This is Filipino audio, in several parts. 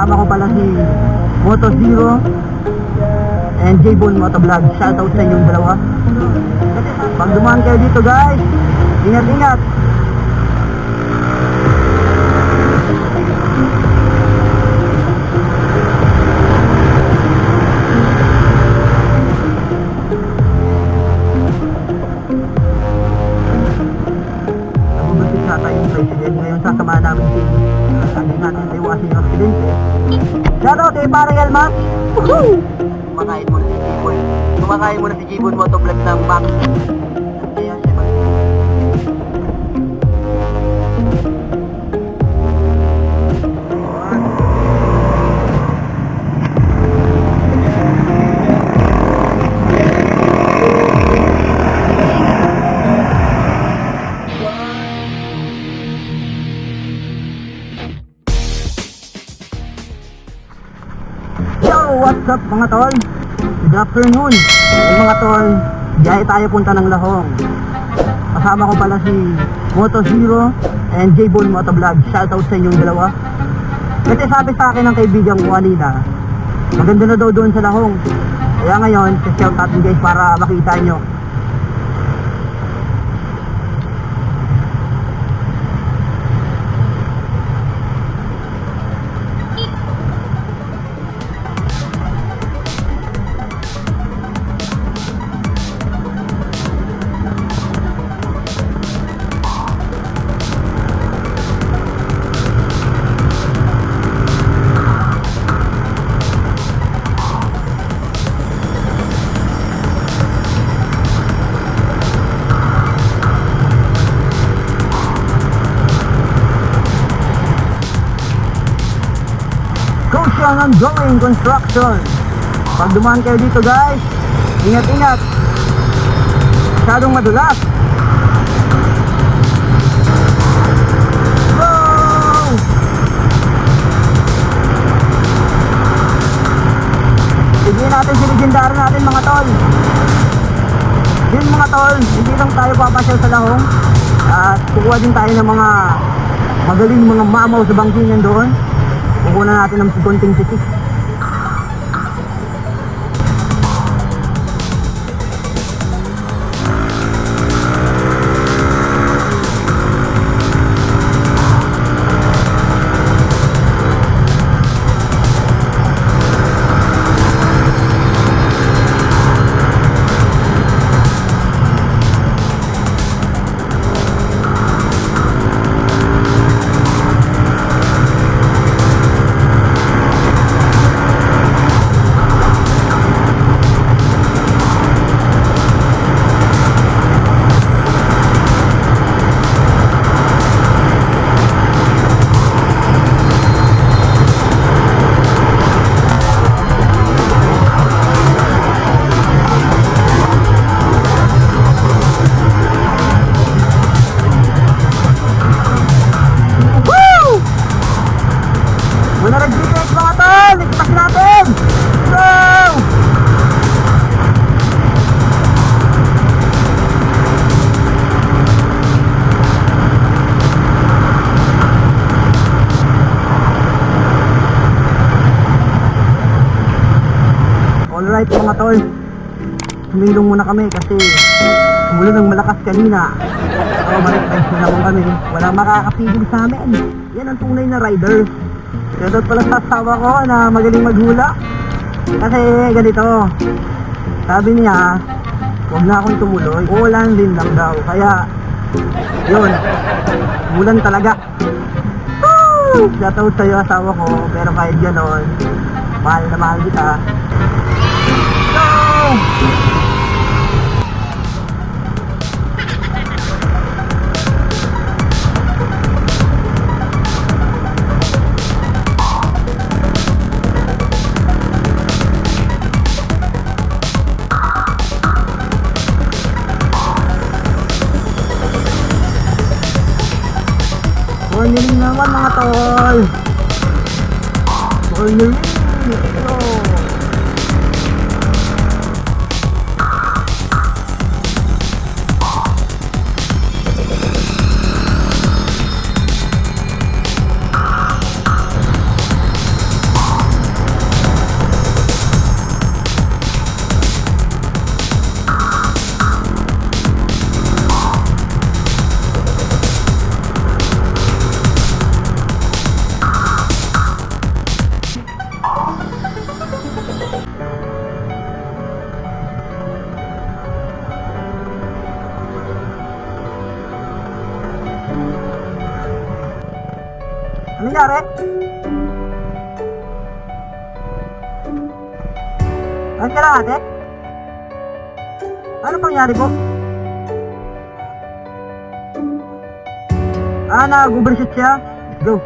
Kasama ko pala si Moto Zero and J-Bone Motovlog. Shoutout sa inyong dalawa. Pag dumaan kayo dito guys, ingat-ingat. Nabubusit nata yung president. Ngayon sasama namin si hindi natin iwasin yung aksidente. Shoutout kay Parang Elma. Woohoo! Kumakain muna si J-Bone. Kumakain muna si J-Bone Motovlog ng Max. Kaya siya what's up mga tol? Good afternoon. Mga tol, biyahe tayo punta ng Lahong. Kasama ko pala si Moto Zero and J-Bone Motovlog. Shoutout sa inyong dalawa. Kasi sabi sa akin ng kaibigan ko kanina, maganda na daw doon sa Lahong. Kaya ngayon, shout natin guys para makita nyo. Ang ongoing construction. Pag dumaan kayo dito guys, ingat-ingat. Masyadong madulas. Go! Tignan natin si legendary natin mga tol. Yun mga tol, hindi lang tayo papasyal sa Lahong. At kukuha din tayo ng mga magaling mga mamaw sa bangkingan doon. Kukunan natin ng konting titik. Alright mga tol, sumilong muna kami kasi umulan ng malakas kanina. So balik-balik na naman kami. Walang makakapigil sa amin. Yan ang tunay na rider. Kaya pala sa asawa ko na magaling maghula. Kasi ganito, sabi niya, huwag na akong tumuloy. Ulan din lang daw. Kaya, yun, ulan talaga. Woo! Shoutout sa'yo asawa ko, pero kahit gano'n, mahal na mahal kita. Cornering naman mga tol. Cornering. Ito. Ano nangyari? Ano ka lang ate? Ano pangyari po? Nag-overshoot siya? Let's go.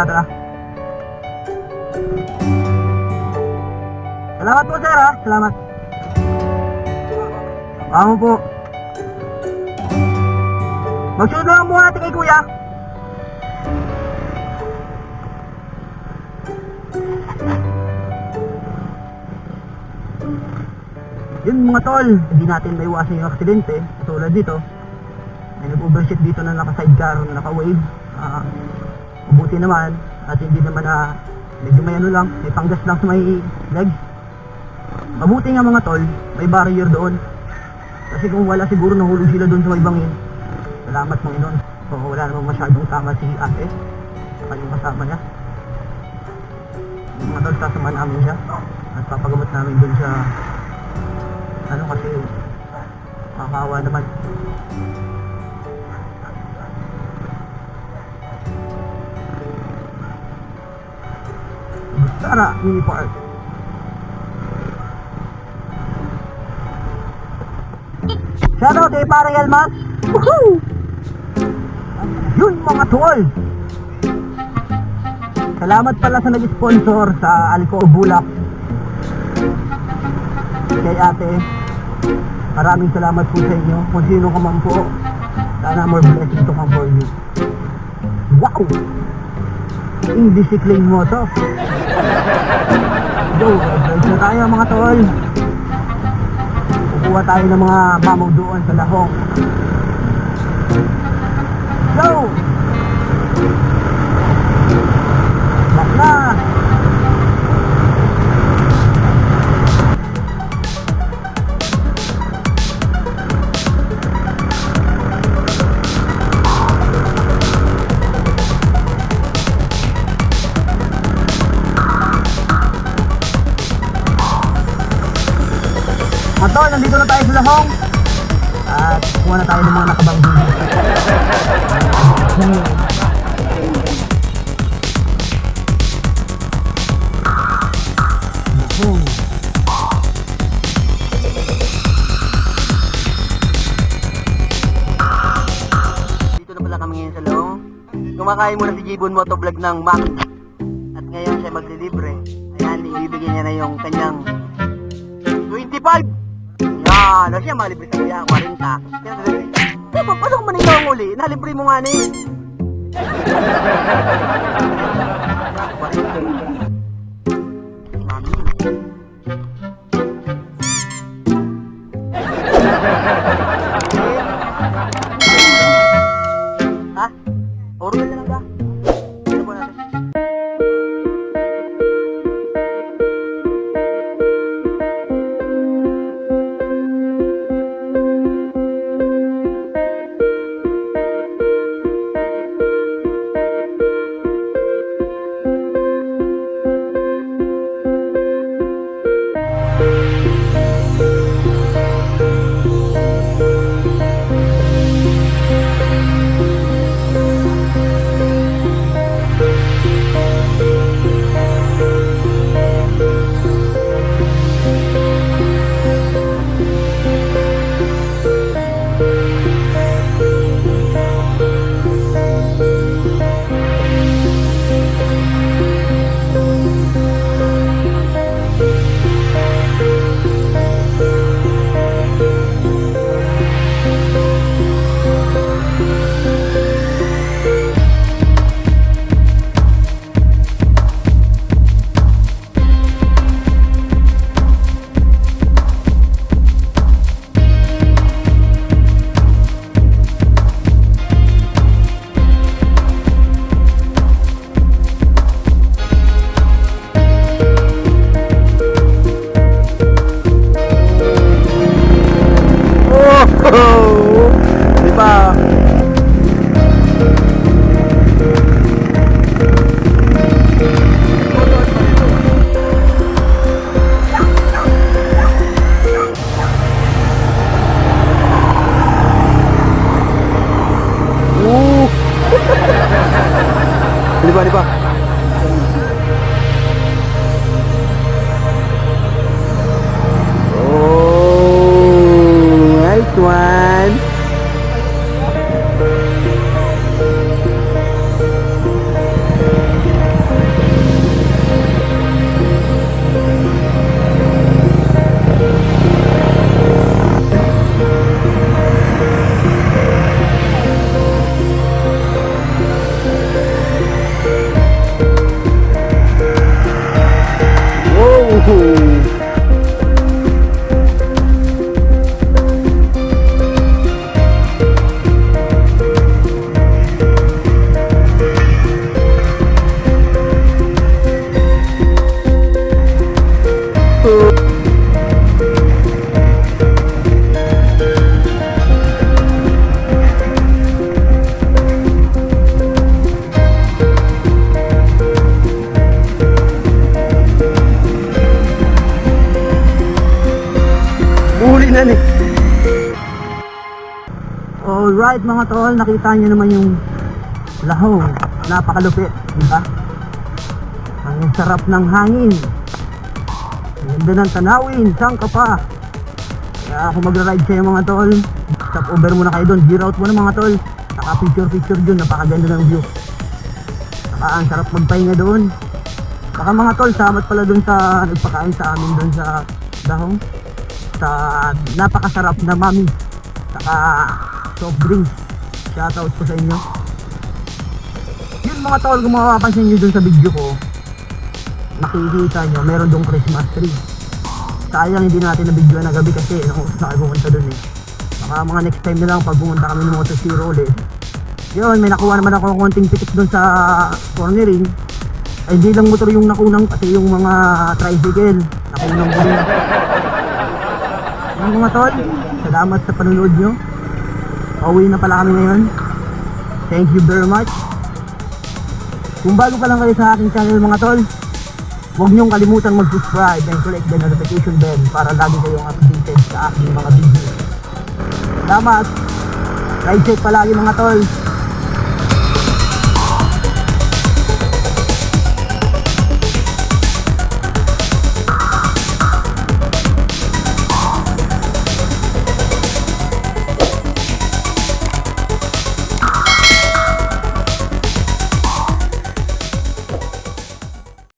Tara. Salamat po sir ha, salamat. Amo po. Magsunod lang muna natin kay kuya. Yun mga tol, hindi natin maiwasan yung aksidente. Katulad dito, may nag-overshoot dito na naka-sidecar, na naka-wave. Mabuti naman, at hindi naman medyo may ano lang, may panggas lang sa may legs. Mabuti nga mga tol, may barrier doon. Kasi kung wala siguro nahulog sila doon sa may bangin. Salamat Panginoon. So wala namang masyadong tama si ate. Saka yung kasama niya. Yung mga tol, sasama namin siya. At papagamot namin doon sa kasi makakawa naman. Tara, mini park. Shoutout kay Parang Elmas. Woohoo! Yun mga tol. Salamat pala sa nag-sponsor sa Alco Bulak. Kay ate, maraming salamat po sa inyo. Kung sino ka man po, sana more blessings to come for you. Wow! Indiscipline mo to. Go, advance na tayo mga tol. Kukuha tayo ng mga mamaw doon sa lahong. Go! Back na! Tol, nandito na tayo sa lahong at kuha na tayo ng mga nakabanggi. Dito na pala kami ngayon sa lahong. Kumakain muna si Jibon Motovlog ng Mac at ngayon siya maglilibre. Ayan, ibibigyan niya na yung kanyang 25. Ano siya, malibre sa kuya, 40. Kaya papasok mo na yung uli, nalibre mo nga na eh. 40. Mami. Ha? Orwell na lang ba? Ano po natin? Uli na ni. Alright mga tol, nakita nyo naman yung lahong. Napakalupit, di ba? Ang sarap ng hangin. Ang ganda ng tanawin, saan ka pa? Kaya ako magra-ride sa'yo mga tol. Stop over muna kayo doon, gear out muna mga tol. Saka picture dun, napakaganda ng view. Saka ang sarap magpahinga doon. Saka mga tol, samat pala doon sa nagpakain sa amin doon sa dahong. Sa napakasarap na mami. Saka soft drinks. Shoutout ko sa inyo. Yun mga tol, kung makapansin nyo doon sa video ko, makikita nyo, meron doon Christmas tree. Sayang hindi natin na video na gabi kasi oras na kayo pumunta doon eh. Baka mga next time na lang pag pumunta kami ng Moto Zero ulit. Yun, may nakuha naman ako ng konting ticket doon sa cornering. Ay hindi lang motor yung nakunang, pati yung mga tricycle nakunang ko rin. Yung mga tol, salamat sa panonood nyo. Pauwi na pala kami ngayon. Thank you very much. Kung bago pa lang kayo sa aking channel mga tol, huwag niyong kalimutan mag-subscribe and click the notification bell para lagi kayong updated sa aking mga video. Salamat! Ride safe palagi mga tol!